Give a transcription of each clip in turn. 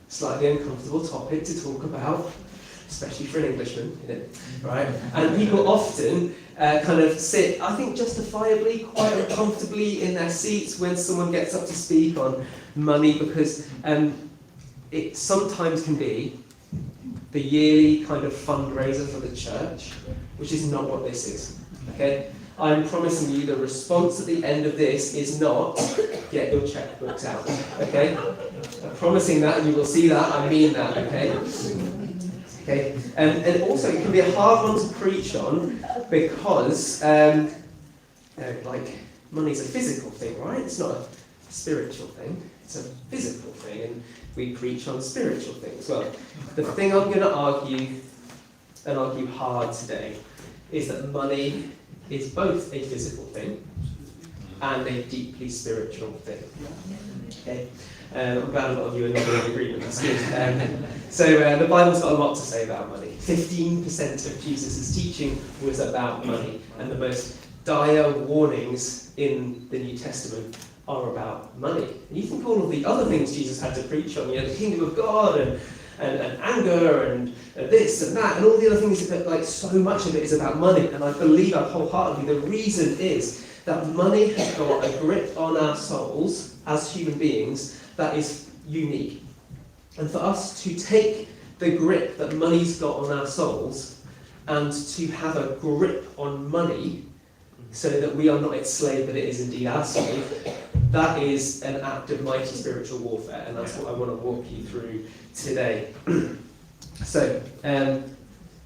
slightly uncomfortable topic to talk about, especially for an Englishman, right? And people often kind of sit, I think justifiably, quite uncomfortably in their seats when someone gets up to speak on money, because it sometimes can be the yearly kind of fundraiser for the church, which is not what this is, okay? I'm promising you the response at the end of this is not, get your checkbooks out, okay? I'm promising that, and you will see that, I mean that, okay? Okay, and also it can be a hard one to preach on because, like, money's a physical thing, right? It's not a spiritual thing. It's a physical thing, and we preach on spiritual things. Well, the thing I'm going to argue, and argue hard today, is that money is both a physical thing and a deeply spiritual thing. Okay. I'm glad a lot of you are not in agreement, that's good. So the Bible's got a lot to say about money. 15% of Jesus' teaching was about money, and the most dire warnings in the New Testament are about money. And you think all of the other things Jesus had to preach on, the kingdom of God and anger and this and that, and all the other things, that, like, so much of it is about money. And I believe that wholeheartedly. The reason is that money has got a grip on our souls as human beings that is unique. And for us to take the grip that money's got on our souls and to have a grip on money so that we are not its slave but it is indeed our slave, that is an act of mighty spiritual warfare, and that's what I want to walk you through today. So,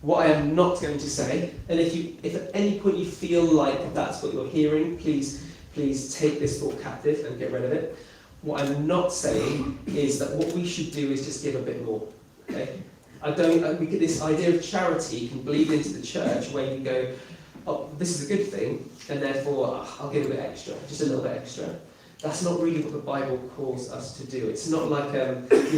what I am not going to say, and if at any point you feel like that's what you're hearing, please take this thought captive and get rid of it. What I'm not saying is that what we should do is just give a bit more. Okay? We get this idea of charity can bleed into the church where you go, oh, this is a good thing, and therefore I'll give a bit extra, just a little bit extra. That's not really what the Bible calls us to do. It's not like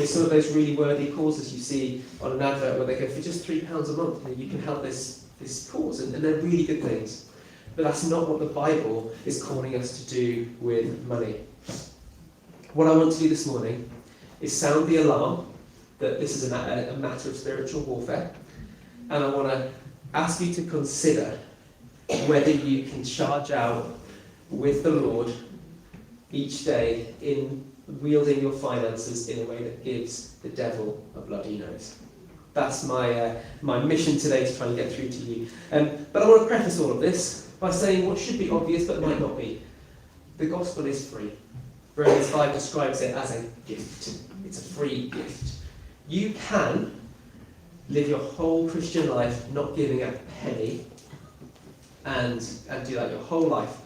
some of those really worthy causes you see on an advert where they go, for just £3 a month, you can help this cause, and they're really good things. But that's not what the Bible is calling us to do with money. What I want to do this morning is sound the alarm that this is a matter of spiritual warfare, and I want to ask you to consider whether you can charge out with the Lord each day in wielding your finances in a way that gives the devil a bloody nose. That's my mission today to try and get through to you. But I want to preface all of this by saying what should be obvious but might not be. The gospel is free. Romans 5 describes it as a gift. It's a free gift. You can live your whole Christian life not giving a penny and do that your whole life.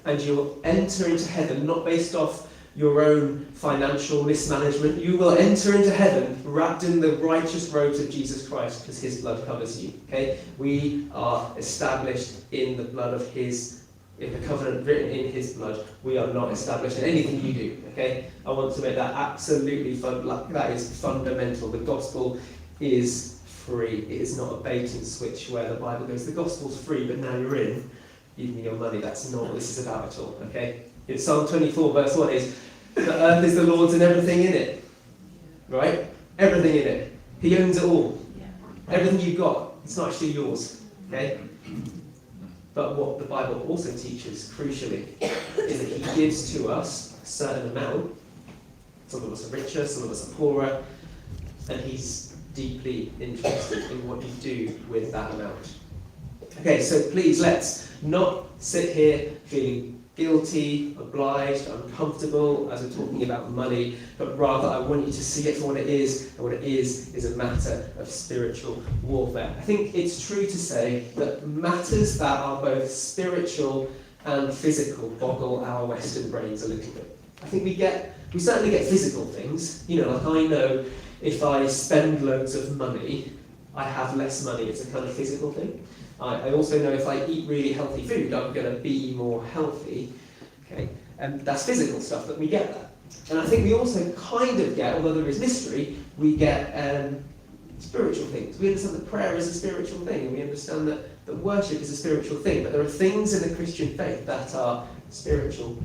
And you'll enter into heaven not based off your own financial mismanagement. You will enter into heaven wrapped in the righteous robes of Jesus Christ because his blood covers you. Okay? We are established in the blood of his, in the covenant written in his blood. We are not established in anything you do. Okay? I want to make that absolutely that is fundamental. The gospel is free. It is not a bait and switch where the Bible goes, the gospel's free, but now you're in. Give me your money. That's not what this is about at all, okay? In Psalm 24 verse 1 is, the earth is the Lord's and everything in it, right? Everything in it. He owns it all. Everything you've got, it's not actually yours, okay? But what the Bible also teaches, crucially, is that he gives to us a certain amount. Some of us are richer, some of us are poorer, and he's deeply interested in what you do with that amount. Okay, so please let's not sit here feeling guilty, obliged, uncomfortable as we're talking about money, but rather I want you to see it for what it is, and what it is a matter of spiritual warfare. I think it's true to say that matters that are both spiritual and physical boggle our Western brains a little bit. I think we certainly get physical things, like I know if I spend loads of money, I have less money. It's a kind of physical thing. I also know if I eat really healthy food, I'm going to be more healthy. Okay, and that's physical stuff, but we get that. And I think we also kind of get, although there is mystery, we get spiritual things. We understand that prayer is a spiritual thing, and we understand that worship is a spiritual thing. But there are things in the Christian faith that are spiritual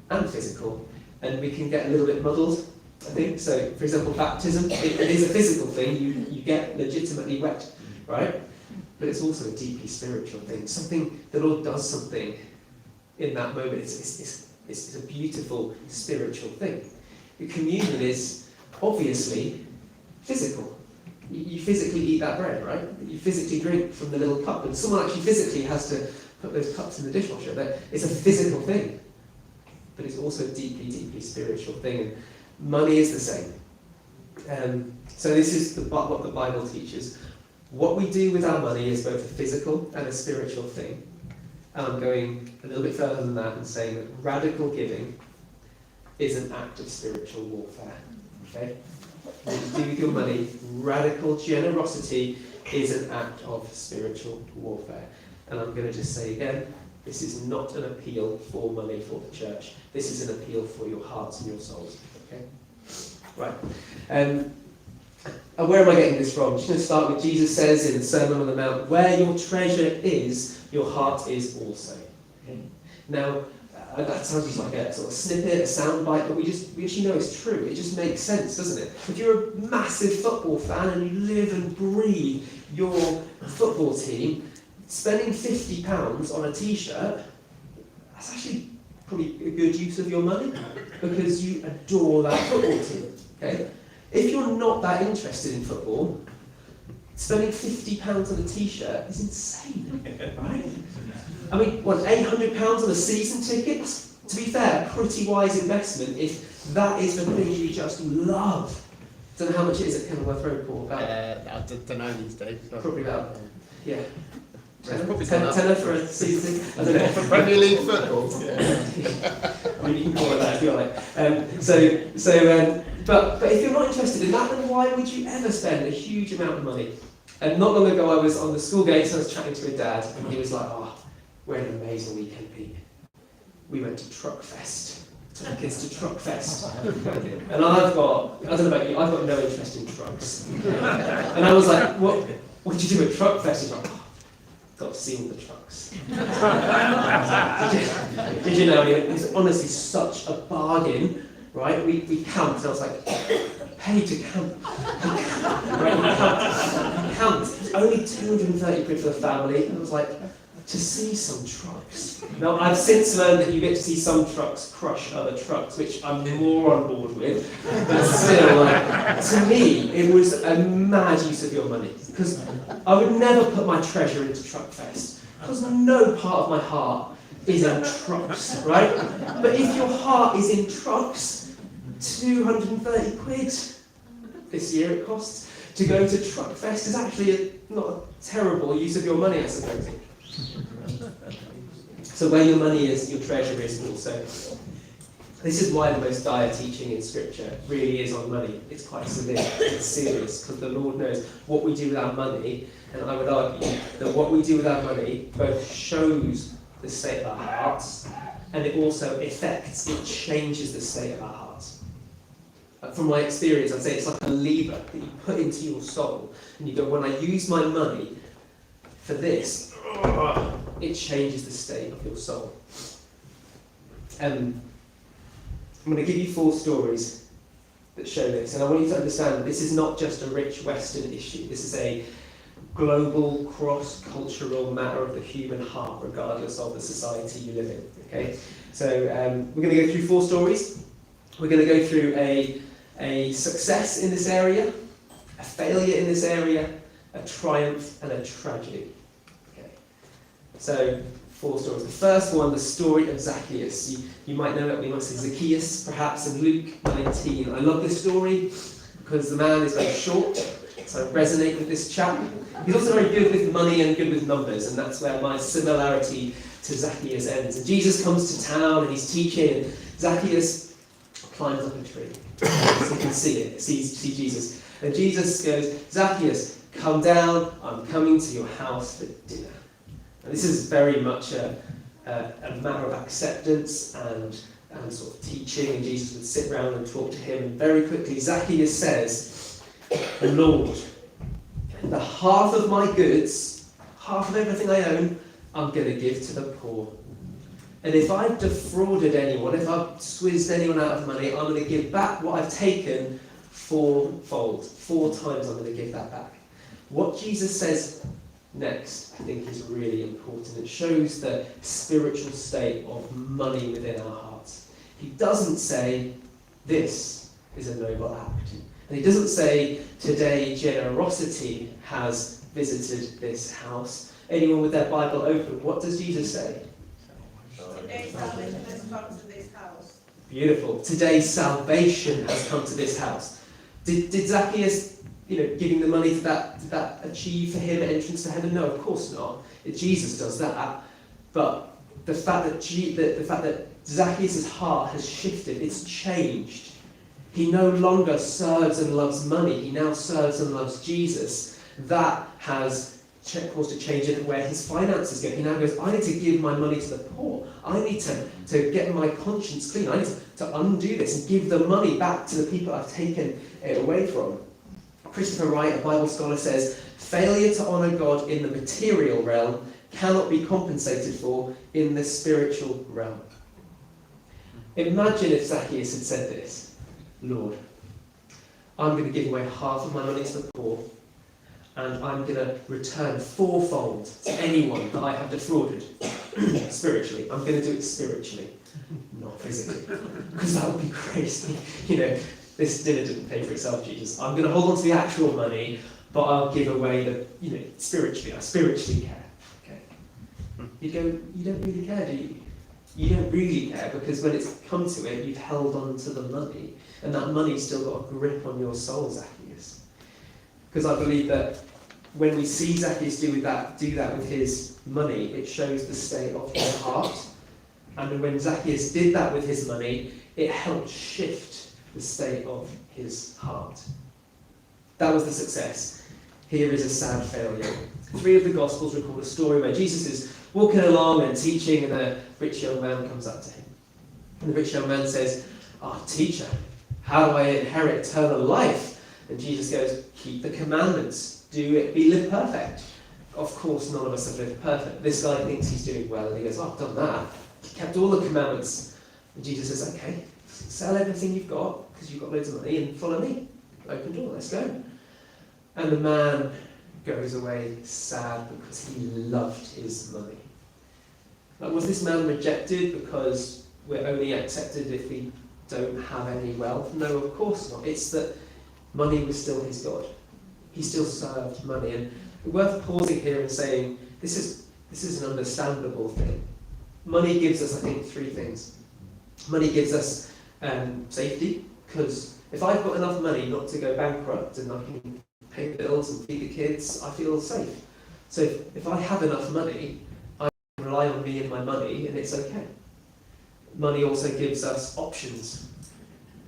and physical, and we can get a little bit muddled I think. So, for example, baptism, it is a physical thing. You get legitimately wet, right? But it's also a deeply spiritual thing. Something, the Lord does something in that moment. It's a beautiful spiritual thing. The communion is obviously physical. You physically eat that bread, right? You physically drink from the little cup, and someone actually physically has to put those cups in the dishwasher. It's a physical thing, but it's also a deeply, deeply spiritual thing. And money is the same. So this is what the Bible teaches. What we do with our money is both a physical and a spiritual thing. And I'm going a little bit further than that and saying that radical giving is an act of spiritual warfare. Okay? What you do with your money, radical generosity is an act of spiritual warfare. And I'm going to just say again, this is not an appeal for money for the church. This is an appeal for your hearts and your souls. Okay? Right. Where am I getting this from? I'm just going to start with Jesus says in the Sermon on the Mount, where your treasure is, your heart is also. Okay? Now, that sounds just like a sort of snippet, a soundbite, but we actually know it's true. It just makes sense, doesn't it? If you're a massive football fan and you live and breathe your football team, spending £50 on a t-shirt, that's actually probably a good use of your money because you adore that football team. Okay? If you're not that interested in football, spending £50 on a t-shirt is insane, right? I mean, £800 on a season ticket? To be fair, pretty wise investment if that is the thing you just love. Don't know how much it is at Kenilworth Road, Paul? I don't know these days. Probably about, yeah. Probably tenner for a season ticket? I don't know. For Premier League football? I mean, you can call it that if you like. But if you're not interested in that, then why would you ever spend a huge amount of money? And not long ago, I was on the school gates and I was chatting to a dad, and he was like, we had an amazing weekend, Pete. We went to Truckfest. Took the kids to Truckfest. And I don't know about you, I've got no interest in trucks. And I was like, what did you do at Truckfest? He's like, got to see all the trucks. Did you know, it was honestly such a bargain, right? We camped, and I was like, paid to camp. Right, you camped. It was only 230 quid for the family, and I was like, to see some trucks. Now, I've since learned that you get to see some trucks crush other trucks, which I'm more on board with. But still, to me, it was a mad use of your money. Because I would never put my treasure into Truckfest. Because no part of my heart is in trucks, right? But if your heart is in trucks, 230 quid this year it costs to go to Truckfest is actually not a terrible use of your money, I suppose. So where your money is, your treasure is also. This is why the most dire teaching in Scripture really is on money. It's quite severe, it's serious, because the Lord knows what we do with our money, and I would argue that what we do with our money both shows the state of our hearts, and it also it changes the state of our hearts. From my experience, I'd say it's like a lever that you put into your soul, and you go, when I use my money for this, it changes the state of your soul. I'm going to give you 4 stories that show this, and I want you to understand that this is not just a rich Western issue. This is a global, cross-cultural matter of the human heart, regardless of the society you live in. Okay, so we're going to go through 4 stories. We're going to go through a success in this area, a failure in this area, a triumph, and a tragedy. Okay, so 4 stories. The first one, the story of Zacchaeus. You might know it, we might say Zacchaeus, perhaps, in Luke 19. I love this story because the man is very short, so I resonate with this chap. He's also very good with money and good with numbers, and that's where my similarity to Zacchaeus ends. And Jesus comes to town and he's teaching, and Zacchaeus climbs up a tree. So you can see Jesus. And Jesus goes, Zacchaeus, come down, I'm coming to your house for dinner. And this is very much a matter of acceptance and sort of teaching, and Jesus would sit around and talk to him, and very quickly Zacchaeus says, Lord, the half of my goods, half of everything I own, I'm going to give to the poor. And if I've defrauded anyone, if I've squizzed anyone out of money, I'm going to give back what I've taken fourfold. 4 times I'm going to give that back. What Jesus says next, I think, is really important. It shows the spiritual state of money within our hearts. He doesn't say, this is a noble act. And he doesn't say, today generosity has visited this house. Anyone with their Bible open, what does Jesus say? Today salvation has come to this house. Beautiful. Today salvation has come to this house. Did Zacchaeus, giving the money, did that achieve for him entrance to heaven? No, of course not. Jesus does that. But the fact that Zacchaeus' heart has shifted, it's changed. He no longer serves and loves money. He now serves and loves Jesus. That has caused a change in where his finances go. He now goes, I need to give my money to the poor. I need to get my conscience clean. I need to undo this and give the money back to the people I've taken it away from. Christopher Wright, a Bible scholar, says, failure to honour God in the material realm cannot be compensated for in the spiritual realm. Imagine if Zacchaeus had said this, Lord, I'm going to give away half of my money to the poor, and I'm going to return 4-fold to anyone that I have defrauded spiritually. I'm going to do it spiritually, not physically, because that would be crazy. This dinner didn't pay for itself, Jesus. I'm going to hold on to the actual money, but I'll give away the, spiritually. I spiritually care. Okay. You don't really care, do you? You don't really care, because when it's come to it, you've held on to the money, and that money's still got a grip on your soul, Zacchaeus. Because I believe that when we see Zacchaeus do that with his money, it shows the state of his heart. And when Zacchaeus did that with his money, it helped shift the state of his heart. That was the success. Here is a sad failure. 3 of the Gospels record a story where Jesus is walking along and teaching, and a rich young man comes up to him. And the rich young man says, teacher, how do I inherit eternal life? And Jesus goes, keep the commandments, live perfect. Of course, none of us have lived perfect. This guy thinks he's doing well, and he goes, I've done that. He kept all the commandments. And Jesus says, okay, sell everything you've got, because you've got loads of money, and follow me. Open door, let's go. And the man goes away sad because he loved his money. Now, was this man rejected because we're only accepted if we don't have any wealth? No, of course not. It's that money was still his God. He still served money. And it's worth pausing here and saying, this is an understandable thing. Money gives us, I think, 3 things. Money gives us safety, because if I've got enough money not to go bankrupt and I can pay the bills and feed the kids, I feel safe. So if I have enough money, I can rely on me and my money, and it's okay. Money also gives us options.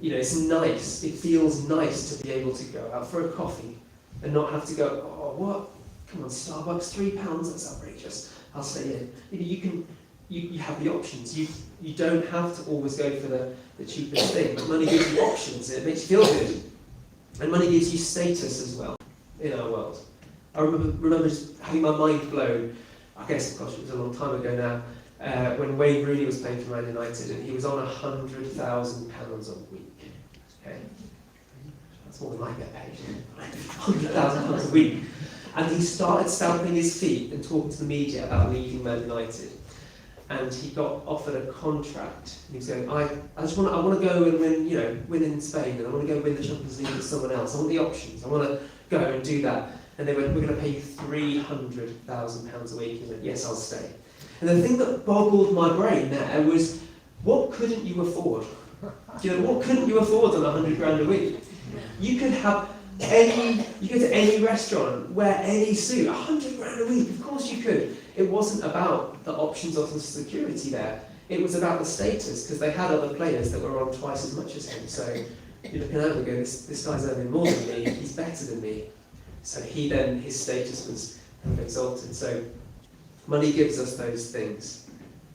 It's nice. It feels nice to be able to go out for a coffee and not have to go, oh, what? Come on, Starbucks, £3, that's outrageous. I'll stay in. You have the options. You don't have to always go for the cheapest thing, but money gives you options. It makes you feel good. And money gives you status as well in our world. I remember just having my mind blown, I guess, gosh, it was a long time ago now, when Wayne Rooney was playing for Man United, and he was on £100,000 a week. Okay, that's more than I get paid. £100,000 a week, and he started stamping his feet and talking to the media about leaving Man United. And he got offered a contract. And he was going, I want to go and win in Spain, and I want to go win the Champions League with someone else. I want the options. I want to go and do that. And they went, we're going to pay you £300,000 a week. He went, yes, I'll stay. And the thing that boggled my brain there was, what couldn't you afford? What couldn't you afford on £100,000 a week? You could have you go to any restaurant, wear any suit, £100,000 a week, of course you could. It wasn't about the options of the security there. It was about the status, because they had other players that were on twice as much as him. So you're looking at him and going, this guy's earning more than me, he's better than me. So his status was exalted. So money gives us those things.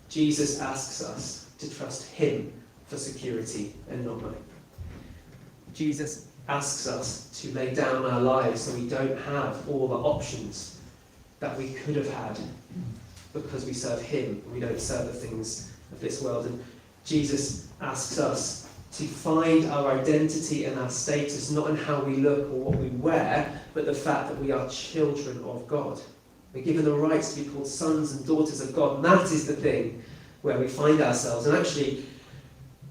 Jesus asks us to trust him for security and not money. Jesus asks us to lay down our lives so we don't have all the options that we could have had, because we serve him and we don't serve the things of this world. And Jesus asks us to find our identity and our status not in how we look or what we wear, but the fact that we are children of God. We're given the rights to be called sons and daughters of God, and that is the thing where we find ourselves. And actually,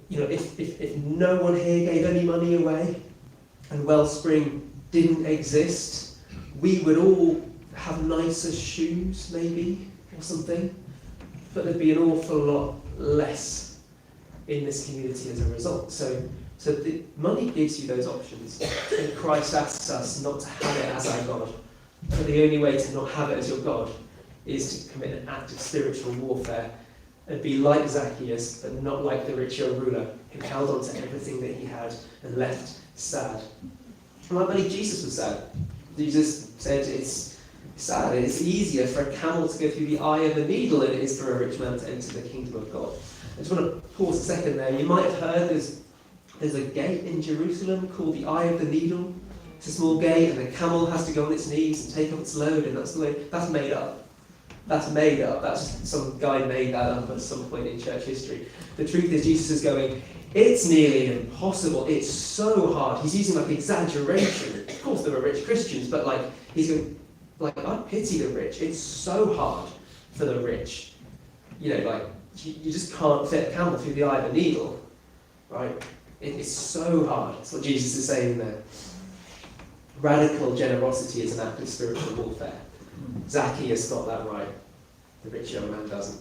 if no one here gave any money away and Wellspring didn't exist, we would all have nicer shoes, maybe, or something, but there'd be an awful lot less in this community as a result. So the money gives you those options, and Christ asks us not to have it as our God. But the only way to not have it as your God is to commit an act of spiritual warfare and be like Zacchaeus, but not like the rich young ruler who held on to everything that he had and left sad. And I believe Jesus was sad. Jesus said it's sad. It's easier for a camel to go through the eye of a needle than it is for a rich man to enter the kingdom of God. I just want to pause a second there. You might have heard there's a gate in Jerusalem called the Eye of the Needle. It's a small gate, and the camel has to go on its knees and take up its load, and that's the way. That's made up. That's made up. That's just some guy made that up at some point in church history. The truth is, Jesus is going, it's nearly impossible. It's so hard. He's using like exaggeration. Of course, there are rich Christians, but he's going, I pity the rich. It's so hard for the rich. You just can't fit a camel through the eye of a needle, right? It's so hard. That's what Jesus is saying there. Radical generosity is an act of spiritual warfare. Zacchaeus got that right. The rich young man doesn't.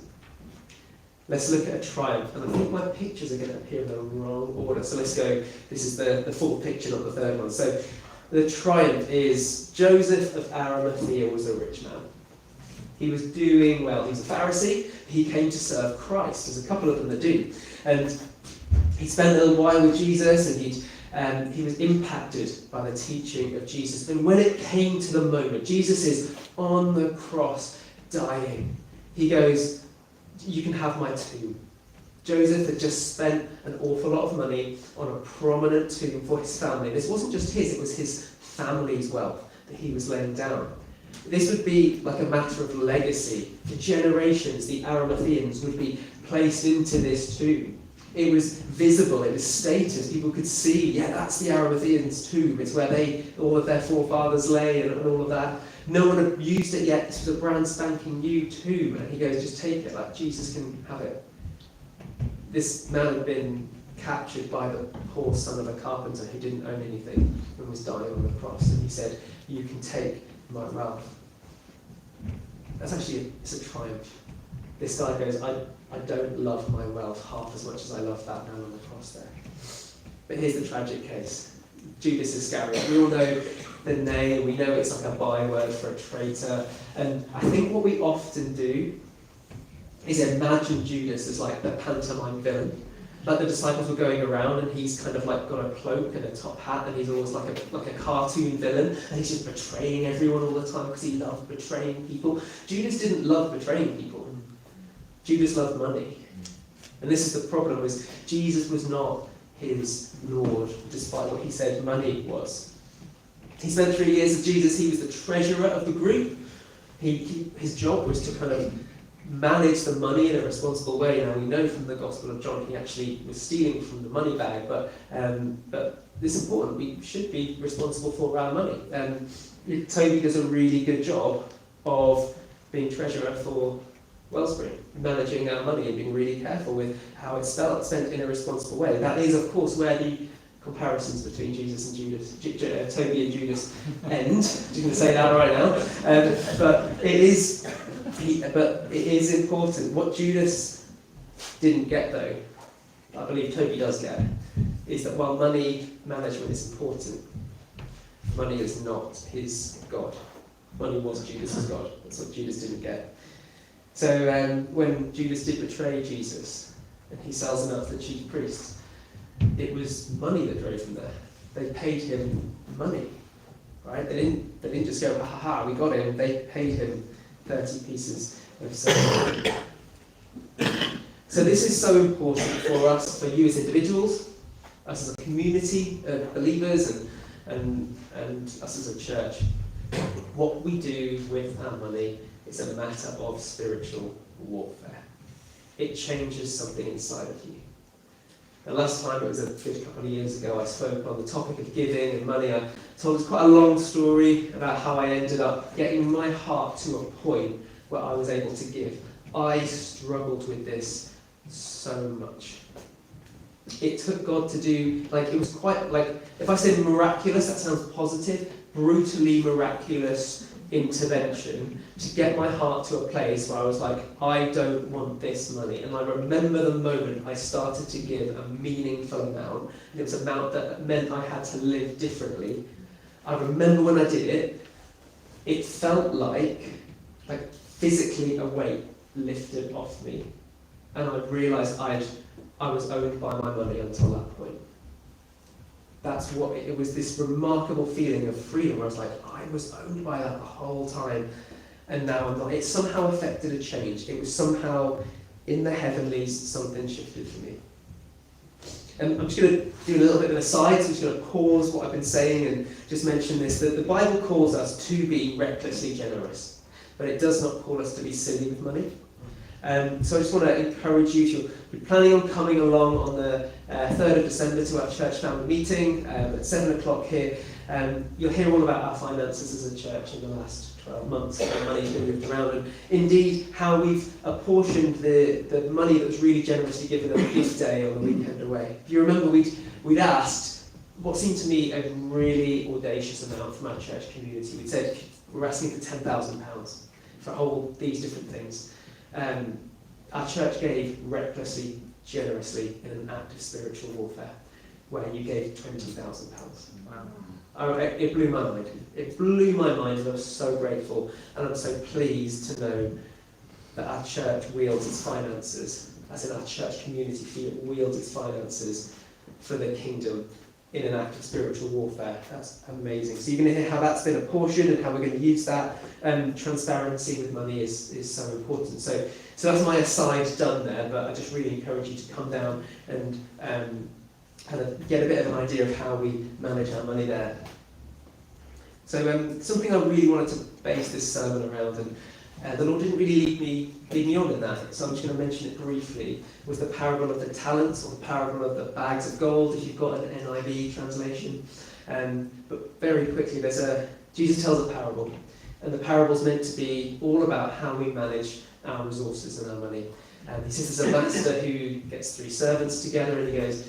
Let's look at a triumph. And I think my pictures are going to appear in the wrong order. So let's go. This is the fourth picture, not the third one. So the triumph is Joseph of Arimathea was a rich man. He was doing well. He was a Pharisee. He came to serve Christ. There's a couple of them that do. And he spent a little while with Jesus, and he was impacted by the teaching of Jesus. And when it came to the moment, Jesus is on the cross, dying. He goes, you can have my tomb. Joseph had just spent an awful lot of money on a prominent tomb for his family. This wasn't just his, it was his family's wealth that he was laying down. This would be like a matter of legacy. For generations, the Arimatheans would be placed into this tomb. It was visible, it was status. People could see, that's the Arimatheans' tomb. It's where all of their forefathers lay and all of that. No one had used it yet. This was a brand spanking new tomb. And he goes, just take it, Jesus can have it. This man had been captured by the poor son of a carpenter who didn't own anything and was dying on the cross. And he said, you can take my wealth. That's actually, it's a triumph. This guy goes, I don't love my wealth half as much as I love that man on the cross there. But here's the tragic case. Judas Iscariot. We all know the name. We know it's like a byword for a traitor. And I think what we often do is imagine Judas as like the pantomime villain. Like the disciples were going around and he's kind of like got a cloak and a top hat and he's always like a cartoon villain and he's just betraying everyone all the time because he loved betraying people. Judas didn't love betraying people. Judas loved money. And this is the problem, is Jesus was not his Lord, despite what he said money was. He spent 3 years with Jesus. He was the treasurer of the group. His job was to kind of manage the money in a responsible way. Now we know from the Gospel of John he actually was stealing from the money bag, but it's important. We should be responsible for our money. Toby does a really good job of being treasurer for Wellspring, managing our money and being really careful with how it's spent in a responsible way. That is, of course, where the comparisons between Jesus and Judas, Toby and Judas end. I'm going to say that right now. But it is important. What Judas didn't get, though, I believe Toby does get, is that while money management is important, money is not his God. Money was Judas's God. That's what Judas didn't get. So when Judas did betray Jesus, and he sells him out to the chief priests, it was money that drove him there. They paid him money, right? They didn't just go, ha ha, we got him. They paid him 30 pieces of silver. So this is so important for us, for you as individuals, us as a community of believers, and us as a church. What we do with our money is a matter of spiritual warfare. it changes something inside of you. The last time, it was a good couple of years ago, I spoke on the topic of giving and money. I told quite a long story about how I ended up getting my heart to a point where I was able to give. I struggled with this so much. It took God to do, it was quite, if I say miraculous, that sounds positive, brutally miraculous intervention to get my heart to a place where I was like, I don't want this money. And I remember the moment I started to give a meaningful amount, and it was an amount that meant I had to live differently. I remember when I did it, it felt like physically a weight lifted off me, and I realised I was owned by my money until that point. That's what it was, this remarkable feeling of freedom where I was like, I was owned by that the whole time, and now I'm not. It somehow affected a change. It was somehow in the heavenlies, something shifted for me. And I'm just going to do a little bit of an aside, so I'm just going to pause what I've been saying and just mention this, that the Bible calls us to be recklessly generous, but it does not call us to be silly with money. So I just want to encourage you, if you're planning on coming along on the 3rd of December to our church family meeting at 7 o'clock here, you'll hear all about our finances as a church in the last 12 months, how money's been moved around, and indeed how we've apportioned the money that was really generously given on gift day on the weekend away. If you remember, we'd asked what seemed to me a really audacious amount from our church community. We'd said we're asking for £10,000 for all these different things. Our church gave recklessly, generously in an act of spiritual warfare, where you gave £20,000. Wow. It blew my mind. It blew my mind, and I was so grateful, and I'm so pleased to know that our church wields its finances, as in our church community wields its finances for the kingdom in an act of spiritual warfare. That's amazing. So you're going to hear how that's been apportioned and how we're going to use that. Transparency with money is so important. So that's my aside done there, but I just really encourage you to come down and kind of get a bit of an idea of how we manage our money there. So something I really wanted to base this sermon around, and the Lord didn't really lead me on in that, so I'm just going to mention it briefly, was the parable of the talents, or the parable of the bags of gold, if you've got an NIV translation. But very quickly, Jesus tells a parable, and the parable's meant to be all about how we manage our resources and our money. He says there's a master who gets 3 servants together, and he goes,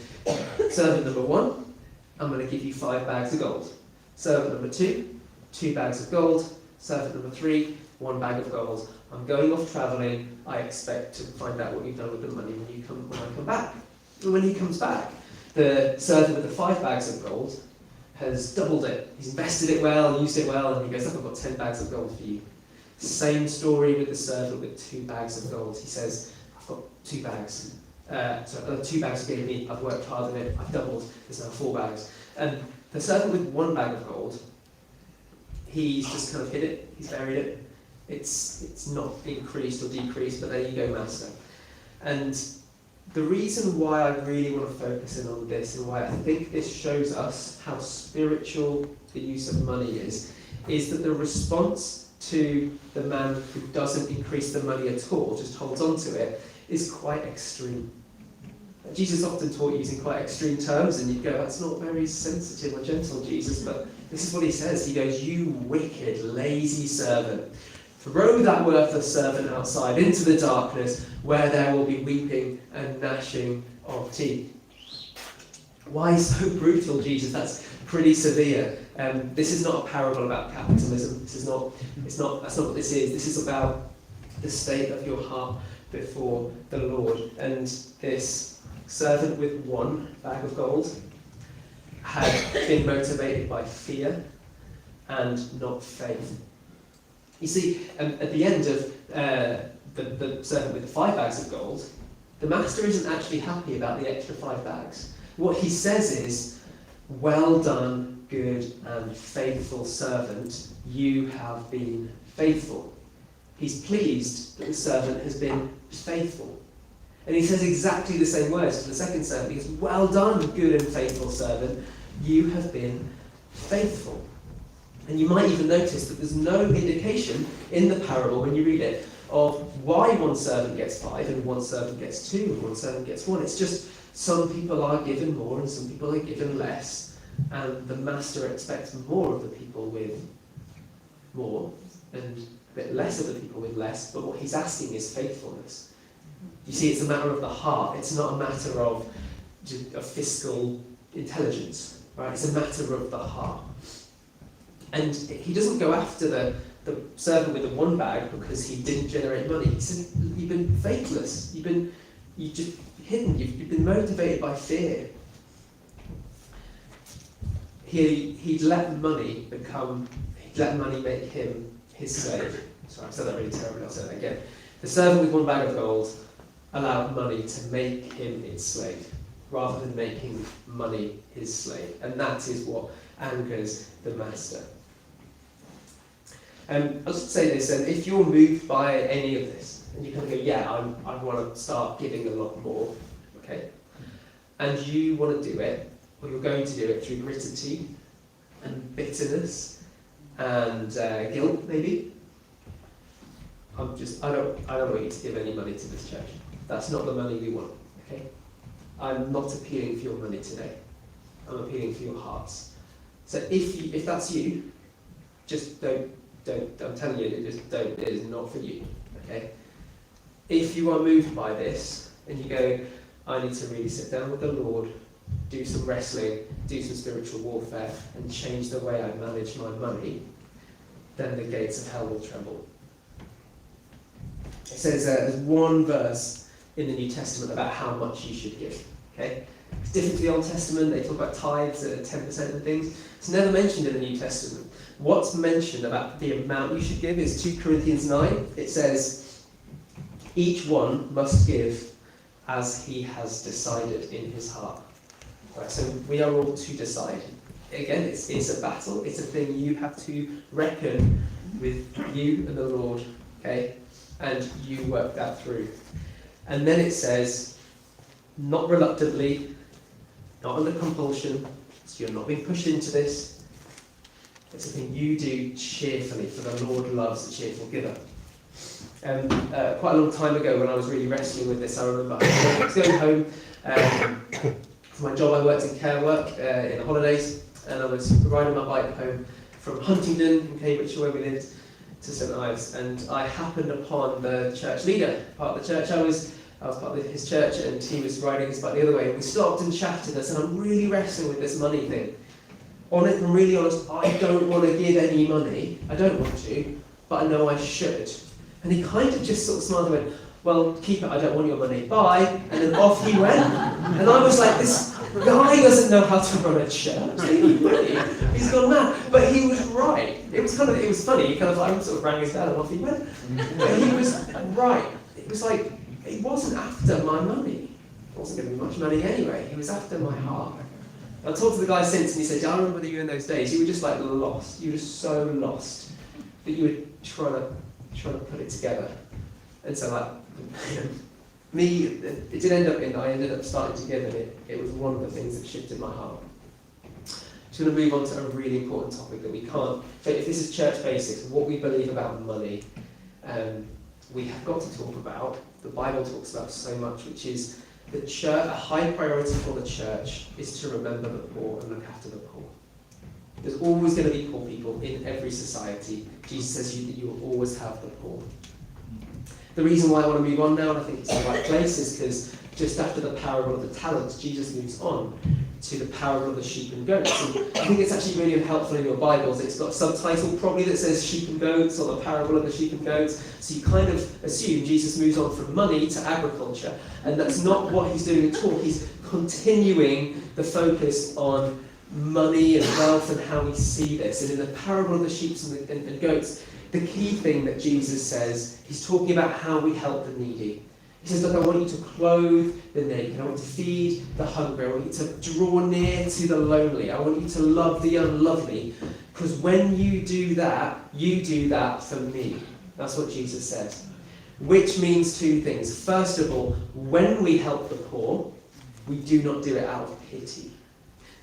servant number 1, I'm going to give you 5 bags of gold. Servant number 2, 2 bags of gold. Servant number 3, 1 bag of gold. I'm going off travelling. I expect to find out what you've done with the money when I come back. And when he comes back, the servant with the 5 bags of gold has doubled it. He's invested it well, used it well, and he goes, look, I've got 10 bags of gold for you. Same story with the servant with 2 bags of gold. He says, I've got 2 bags. 2 bags you gave me, I've worked hard on it, I've doubled, there's now 4 bags. And the servant with 1 bag of gold, he's just kind of hid it, he's buried it. It's not increased or decreased, but there you go, master. And the reason why I really want to focus in on this, and why I think this shows us how spiritual the use of money is that the response to the man who doesn't increase the money at all, just holds on to it, is quite extreme. Jesus often taught using quite extreme terms, and you'd go, that's not very sensitive or gentle, Jesus, but this is what he says. He goes, you wicked, lazy servant. Throw that worthless servant outside into the darkness where there will be weeping and gnashing of teeth. Why so brutal, Jesus? That's pretty severe. This is not a parable about capitalism. That's not what this is. This is about the state of your heart before the Lord. And this servant with 1 bag of gold had been motivated by fear and not faith. You see, at the end of the servant with the 5 bags of gold, the master isn't actually happy about the extra 5 bags. What he says is, well done, good and faithful servant, you have been faithful. He's pleased that the servant has been faithful. And he says exactly the same words to the second servant. He goes, well done, good and faithful servant, you have been faithful. And you might even notice that there's no indication in the parable, when you read it, of why one servant gets 5 and one servant gets 2 and one servant gets 1. It's just some people are given more and some people are given less, and the master expects more of the people with more and a bit less of the people with less, but what he's asking is faithfulness. You see, it's a matter of the heart. It's not a matter of fiscal intelligence, right? It's a matter of the heart. And he doesn't go after the servant with the 1 bag because he didn't generate money. He said, you've been faithless. You've just hidden. You've been motivated by fear. He'd let money make him his slave. Sorry, I've said that really terribly. I'll say that again. The servant with 1 bag of gold allowed money to make him its slave, rather than making money his slave. And that is what angers the master. I'll just say this, and if you're moved by any of this, and you kind of go, yeah, I want to start giving a lot more, okay? And you want to do it, or you're going to do it through gritted teeth and bitterness and guilt, maybe. I don't want you to give any money to this church. That's not the money we want, okay? I'm not appealing for your money today. I'm appealing for your hearts. So if that's you, just don't, I'm telling you, just don't, it is not for you, okay? If you are moved by this, and you go, I need to really sit down with the Lord, do some wrestling, do some spiritual warfare, and change the way I manage my money, then the gates of hell will tremble. It says there's 1 verse in the New Testament about how much you should give, okay? It's different to the Old Testament. They talk about tithes at 10% and things. It's never mentioned in the New Testament. What's mentioned about the amount you should give is 2 Corinthians 9. It says, each one must give as he has decided in his heart. Right, so we are all to decide. Again, it's a battle. It's a thing you have to reckon with you and the Lord, okay? And you work that through. And then it says, not reluctantly, not under compulsion, so you're not being pushed into this. It's something you do cheerfully, for the Lord loves a cheerful giver. Quite a long time ago, when I was really wrestling with this, I remember I was going home. For my job, I worked in care work in the holidays, and I was riding my bike home from Huntingdon in Cambridgeshire, where we lived, to St Ives, and I happened upon the church leader, part of the church I was part of his church, and he was riding his bike the other way, and we stopped and chatted. I said, I'm really wrestling with this money thing. Honest, I'm really honest, I don't want to give any money. I don't want to, but I know I should. And he kind of just sort of smiled and went, well, keep it, I don't want your money, bye. And then off he went. And I was like, this guy doesn't know how to run a church. He's gone mad. But he was right. It was funny. He kind of like sort of rang his bell and off he went. But he was right. It was like, it wasn't after my money. It wasn't going to be much money anyway. He was after my heart. I talked to the guy since, and he said, I remember you in those days. You were just like lost. You were so lost that you were trying to put it together. And so like, me, it did end up I ended up starting to give, and it was one of the things that shifted my heart. I'm just going to move on to a really important topic that we can't. So if this is church basics, what we believe about money, we have got to talk about. The Bible talks about so much, which is the church. A high priority for the church is to remember the poor and look after the poor. There's always going to be poor people in every society. Jesus says that you will always have the poor. The reason why I want to move on now, and I think it's the right place, is because just after the parable of the talents, Jesus moves on to the parable of the sheep and goats. And I think it's actually really helpful in your Bibles. It's got a subtitle probably that says sheep and goats, or the parable of the sheep and goats. So you kind of assume Jesus moves on from money to agriculture. And that's not what he's doing at all. He's continuing the focus on money and wealth and how we see this. And in the parable of the sheep and goats, the key thing that Jesus says, he's talking about how we help the needy. He says, look, I want you to clothe the naked. I want you to feed the hungry. I want you to draw near to the lonely. I want you to love the unlovely. Because when you do that for me. That's what Jesus says. Which means 2 things. First of all, when we help the poor, we do not do it out of pity.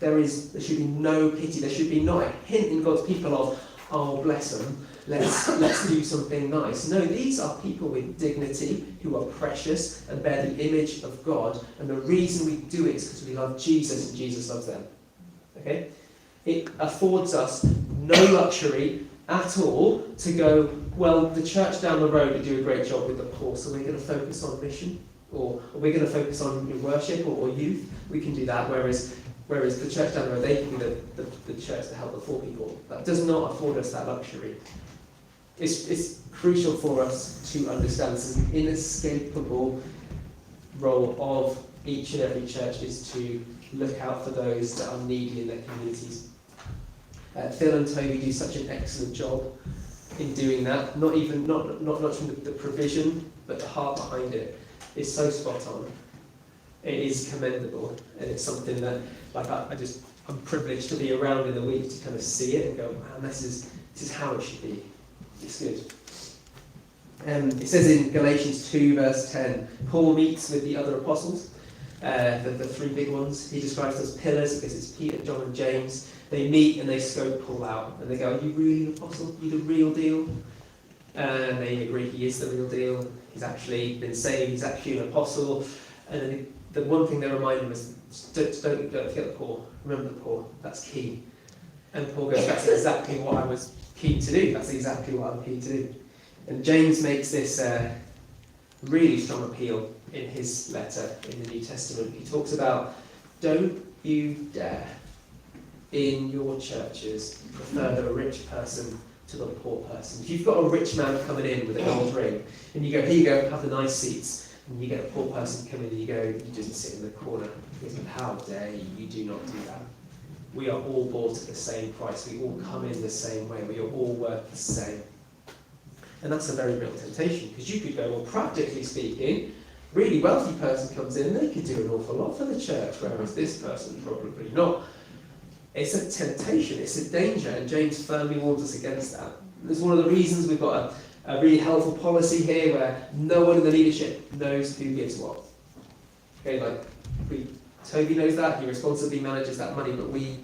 There should be no pity. There should be not a hint in God's people of, oh, bless them. let's do something nice. No, these are people with dignity who are precious and bear the image of God, and the reason we do it is because we love Jesus and Jesus loves them. Okay? It affords us no luxury at all to go, well, the church down the road will do a great job with the poor, so we're going to focus on mission, or we're going to focus on worship or youth. We can do that, whereas the church down the road, they can be the church to help the poor people. That does not afford us that luxury. It's crucial for us to understand this is an inescapable role of each and every church is to look out for those that are needy in their communities. Phil and Toby do such an excellent job in doing that. Not from the provision, but the heart behind it is so spot on. It is commendable, and it's something that, like, I'm privileged to be around in the week to kind of see it and go, man, this is how it should be. It's good. It says in Galatians 2 verse 10, Paul meets with the other apostles, the three big ones. He describes them as pillars because it's Peter, John and James. They meet and they scope Paul out and they go, are you really an apostle? Are you the real deal? And they agree he is the real deal. He's actually been saved, he's actually an apostle. And then the one thing they remind him is, don't forget the poor. Remember the poor, that's key. And Paul goes, that's exactly what I was keen to do. That's exactly what I'm keen to do. And James makes this really strong appeal in his letter in the New Testament. He talks about, don't you dare in your churches prefer the rich person to the poor person. If you've got a rich man coming in with a gold ring, and you go, here you go, have the nice seats, and you get a poor person coming in and you go, you just sit in the corner. He goes, how dare you, you do not do that. We are all bought at the same price. We all come in the same way. We are all worth the same. And that's a very real temptation, because you could go, well, practically speaking, really wealthy person comes in, they could do an awful lot for the church, whereas this person probably not. It's a temptation, it's a danger, and James firmly warns us against that. It's one of the reasons we've got a really helpful policy here where no one in the leadership knows who gives what. Okay, like Toby knows that, he responsibly manages that money, but we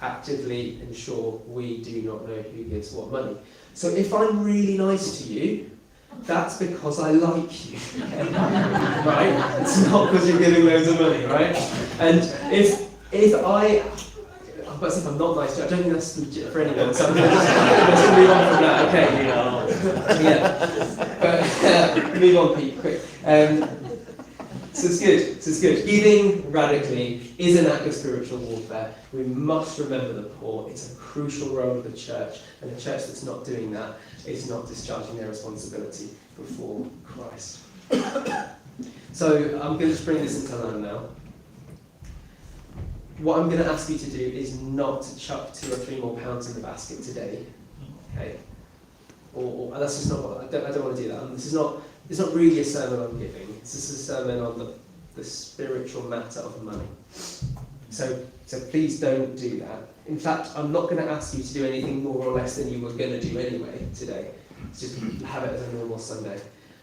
actively ensure we do not know who gives what money. So if I'm really nice to you, that's because I like you, right? It's not because you're giving loads of money, right? And if I'm not nice to you, I don't think that's legit for anyone, so let's move on from that, okay? Yeah. But move on, Pete, quick. So it's good. Giving radically is an act of spiritual warfare. We must remember the poor. It's a crucial role of the church, and a church that's not doing that is not discharging their responsibility before Christ. So I'm going to bring this into line now. What I'm going to ask you to do is not to chuck 2 or 3 more pounds in the basket today, okay? Or that's just not what I don't want to do that. It's not really a sermon on giving. It's just a sermon on the spiritual matter of money. So please don't do that. In fact, I'm not going to ask you to do anything more or less than you were going to do anyway today. It's just have it as a normal Sunday.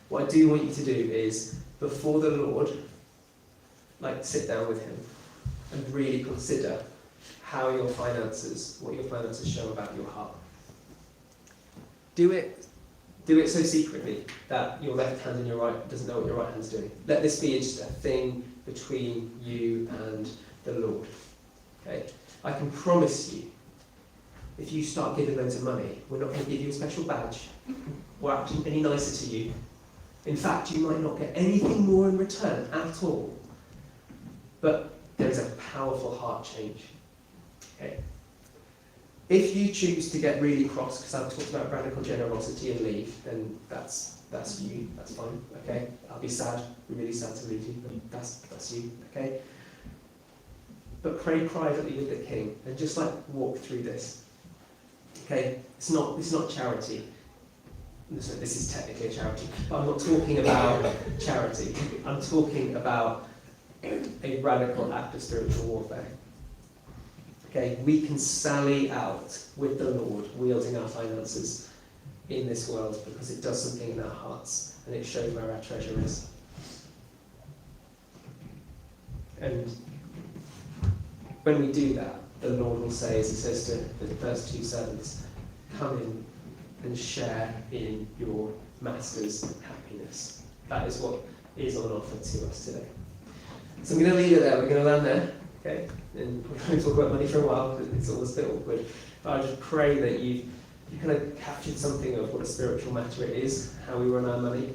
What I do want you to do is, before the Lord, like, sit down with him and really consider what your finances show about your heart. Do it so secretly that your left hand and your right doesn't know what your right hand's doing. Let this be just a thing between you and the Lord. Okay? I can promise you, if you start giving loads of money, we're not going to give you a special badge or act any nicer to you. In fact, you might not get anything more in return at all. But there is a powerful heart change. Okay? If you choose to get really cross, because I've talked about radical generosity and leave, then that's you, that's fine, okay? I'll be sad, really sad to leave you, but that's you, okay? But pray privately with the King, and just like walk through this, okay? It's not charity. This is technically a charity, but I'm not talking about charity. I'm talking about a radical act of spiritual warfare. Okay, we can sally out with the Lord, wielding our finances in this world, because it does something in our hearts and it shows where our treasure is. And when we do that, the Lord will say, as he says to the first 2 servants, come in, and share in your Master's happiness. That is what is on offer to us today. So I'm going to leave it there. We're going to land there, okay? And we're going to talk about money for a while, because it's always a bit awkward. But I just pray that you kind of captured something of what a spiritual matter it is, how we run our money,